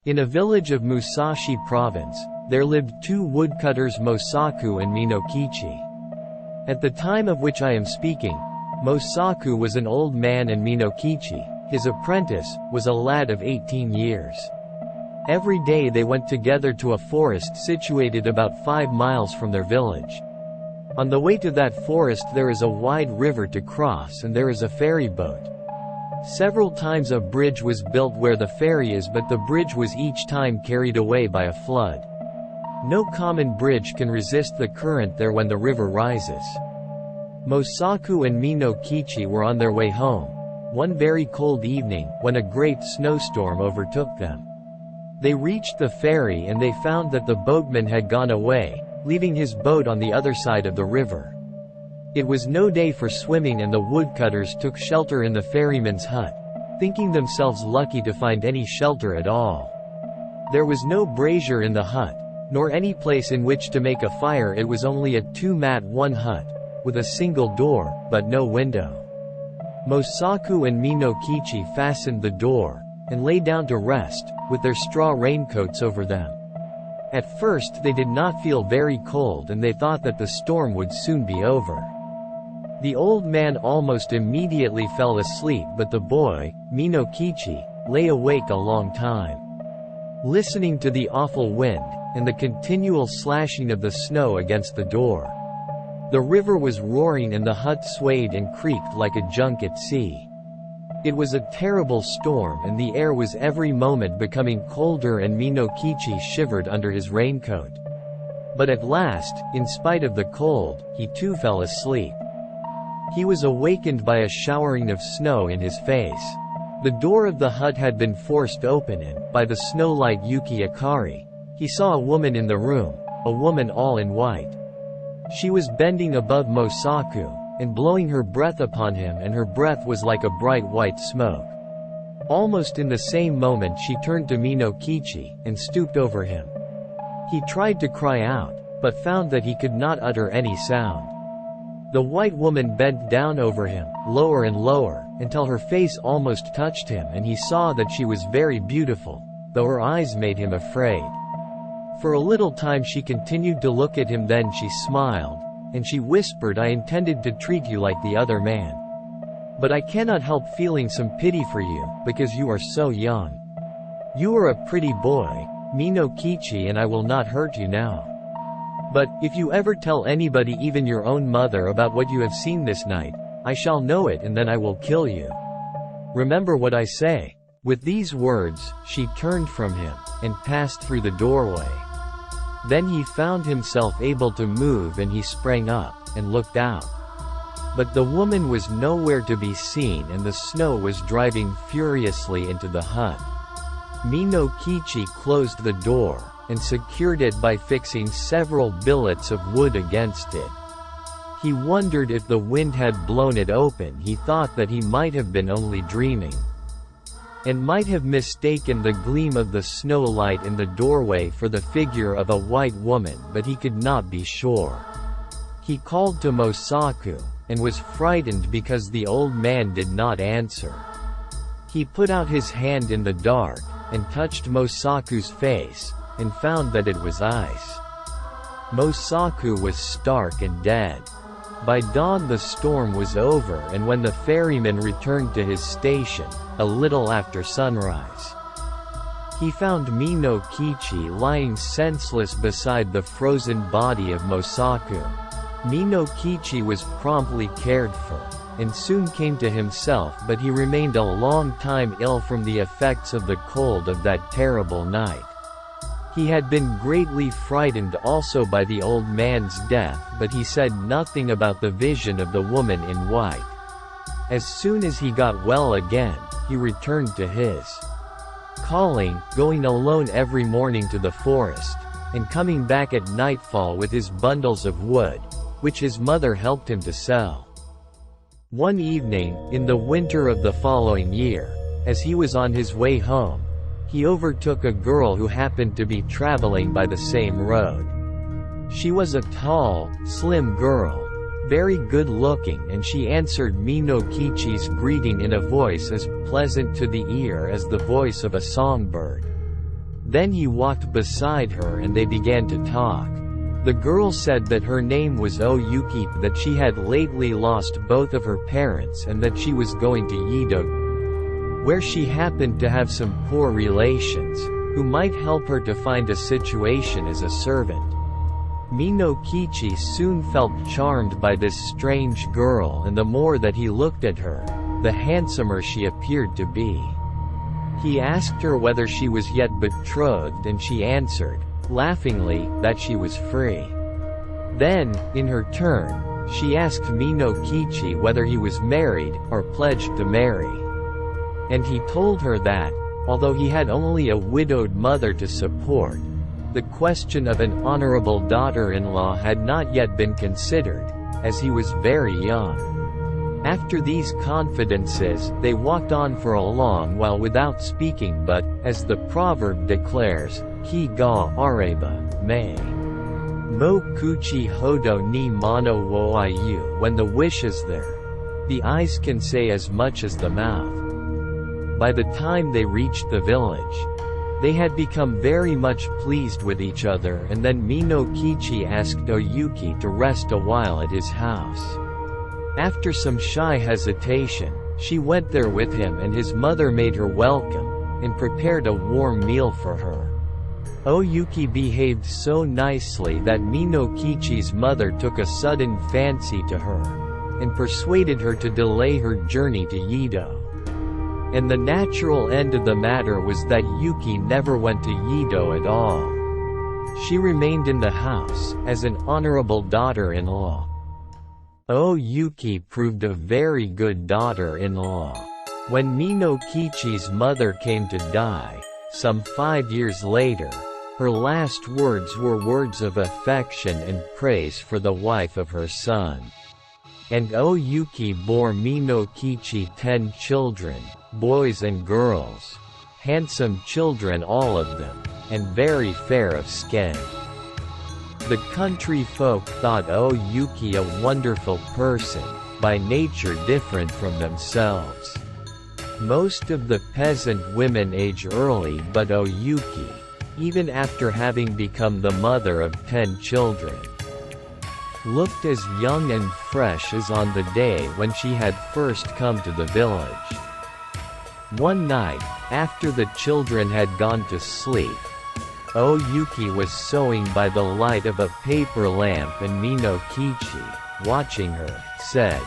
In a village of Musashi Province, there lived two woodcutters Mosaku and Minokichi. At the time of which I am speaking, Mosaku was an old man and Minokichi, his apprentice, was a lad of 18 years. Every day they went together to a forest situated about 5 miles from their village. On the way to that forest there is a wide river to cross and there is a ferry boat. Several times a bridge was built where the ferry is, but the bridge was each time carried away by a flood. No common bridge can resist the current there when the river rises. Mosaku and Minokichi were on their way home, one very cold evening, when a great snowstorm overtook them. They reached the ferry and they found that the boatman had gone away, leaving his boat on the other side of the river. It was no day for swimming and the woodcutters took shelter in the ferryman's hut, thinking themselves lucky to find any shelter at all. There was no brazier in the hut, nor any place in which to make a fire. It was only a 2-mat one hut, with a single door, but no window. Mosaku and Minokichi fastened the door, and lay down to rest, with their straw raincoats over them. At first they did not feel very cold and they thought that the storm would soon be over. The old man almost immediately fell asleep, but the boy, Minokichi, lay awake a long time, listening to the awful wind, and the continual slashing of the snow against the door. The river was roaring and the hut swayed and creaked like a junk at sea. It was a terrible storm and the air was every moment becoming colder and Minokichi shivered under his raincoat. But at last, in spite of the cold, he too fell asleep. He was awakened by a showering of snow in his face. The door of the hut had been forced open and, by the snowlight Yuki Akari, he saw a woman in the room, a woman all in white. She was bending above Mosaku, and blowing her breath upon him, and her breath was like a bright white smoke. Almost in the same moment she turned to Minokichi, and stooped over him. He tried to cry out, but found that he could not utter any sound. The white woman bent down over him, lower and lower, until her face almost touched him, and he saw that she was very beautiful, though her eyes made him afraid. For a little time she continued to look at him, then she smiled, and she whispered, "I intended to treat you like the other man. But I cannot help feeling some pity for you, because you are so young. You are a pretty boy, Minokichi, and I will not hurt you now. But, if you ever tell anybody, even your own mother, about what you have seen this night, I shall know it and then I will kill you. Remember what I say." With these words, she turned from him, and passed through the doorway. Then he found himself able to move and he sprang up, and looked out. But the woman was nowhere to be seen and the snow was driving furiously into the hut. Minokichi closed the door, and secured it by fixing several billets of wood against it. He wondered if the wind had blown it open. He thought that he might have been only dreaming, and might have mistaken the gleam of the snow light in the doorway for the figure of a white woman, but he could not be sure. He called to Mosaku, and was frightened because the old man did not answer. He put out his hand in the dark, and touched Mosaku's face, and found that it was ice. Mosaku was stark and dead. By dawn the storm was over, and when the ferryman returned to his station, a little after sunrise, he found Minokichi lying senseless beside the frozen body of Mosaku. Minokichi was promptly cared for, and soon came to himself, but he remained a long time ill from the effects of the cold of that terrible night. He had been greatly frightened also by the old man's death, but he said nothing about the vision of the woman in white. As soon as he got well again, he returned to his calling, going alone every morning to the forest, and coming back at nightfall with his bundles of wood, which his mother helped him to sell. One evening, in the winter of the following year, as he was on his way home, he overtook a girl who happened to be traveling by the same road. She was a tall, slim girl, very good-looking, and she answered Minokichi's greeting in a voice as pleasant to the ear as the voice of a songbird. Then he walked beside her and they began to talk. The girl said that her name was Oyuki, that she had lately lost both of her parents and that she was going to Yedo, where she happened to have some poor relations, who might help her to find a situation as a servant. Minokichi soon felt charmed by this strange girl, and the more that he looked at her, the handsomer she appeared to be. He asked her whether she was yet betrothed, and she answered, laughingly, that she was free. Then, in her turn, she asked Minokichi whether he was married, or pledged to marry. And he told her that, although he had only a widowed mother to support, the question of an honorable daughter-in-law had not yet been considered, as he was very young. After these confidences, they walked on for a long while without speaking, but, as the proverb declares, Ki ga areba, me. Mo kuchi hodo ni mono wo iu. When the wish is there, the eyes can say as much as the mouth. By the time they reached the village, they had become very much pleased with each other, and then Minokichi asked Oyuki to rest a while at his house. After some shy hesitation, she went there with him, and his mother made her welcome, and prepared a warm meal for her. Oyuki behaved so nicely that Minokichi's mother took a sudden fancy to her, and persuaded her to delay her journey to Yedo. And the natural end of the matter was that Yuki never went to Yedo at all. She remained in the house, as an honorable daughter-in-law. Oyuki proved a very good daughter-in-law. When Minokichi's mother came to die, some 5 years later, her last words were words of affection and praise for the wife of her son. And Oyuki bore Minokichi 10 children, boys and girls. Handsome children, all of them, and very fair of skin. The country folk thought Oyuki a wonderful person, by nature different from themselves. Most of the peasant women age early, but Oyuki, even after having become the mother of 10 children, looked as young and fresh as on the day when she had first come to the village. One night, after the children had gone to sleep, Oyuki was sewing by the light of a paper lamp, and Minokichi, watching her, said,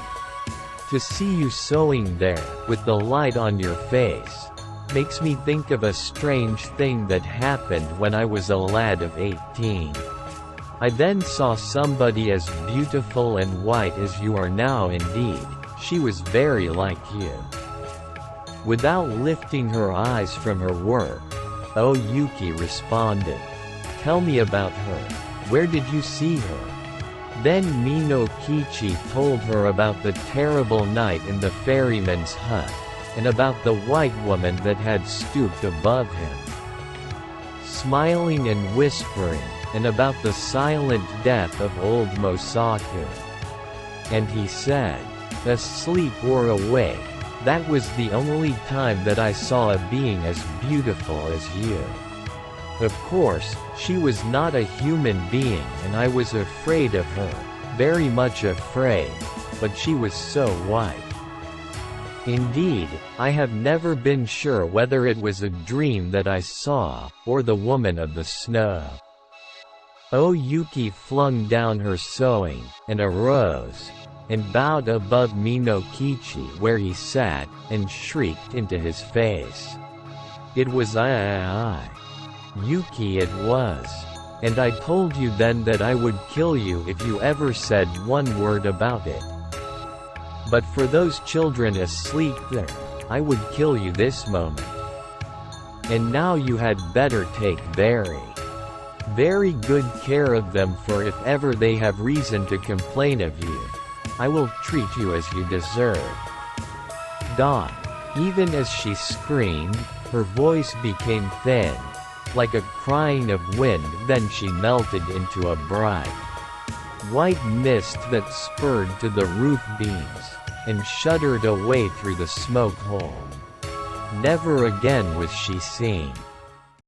"To see you sewing there, with the light on your face, makes me think of a strange thing that happened when I was a lad of 18. I then saw somebody as beautiful and white as you are now. Indeed, she was very like you." Without lifting her eyes from her work, Oyuki responded, "Tell me about her. Where did you see her?" Then Minokichi told her about the terrible night in the ferryman's hut, and about the white woman that had stooped above him, smiling and whispering, and about the silent death of old Mosaku. And he said, "Asleep or awake, that was the only time that I saw a being as beautiful as you. Of course, she was not a human being, and I was afraid of her, very much afraid, but she was so white. Indeed, I have never been sure whether it was a dream that I saw, or the woman of the snow." Oyuki flung down her sewing, and arose, and bowed above Minokichi where he sat, and shrieked into his face, "It was I. Yuki it was. And I told you then that I would kill you if you ever said one word about it. But for those children asleep there, I would kill you this moment. And now you had better take very good care of them, for if ever they have reason to complain of you, I will treat you as you deserve." Even as she screamed, her voice became thin, like a crying of wind, then she melted into a bright, white mist that spurred to the roof beams, and shuddered away through the smoke hole. Never again was she seen.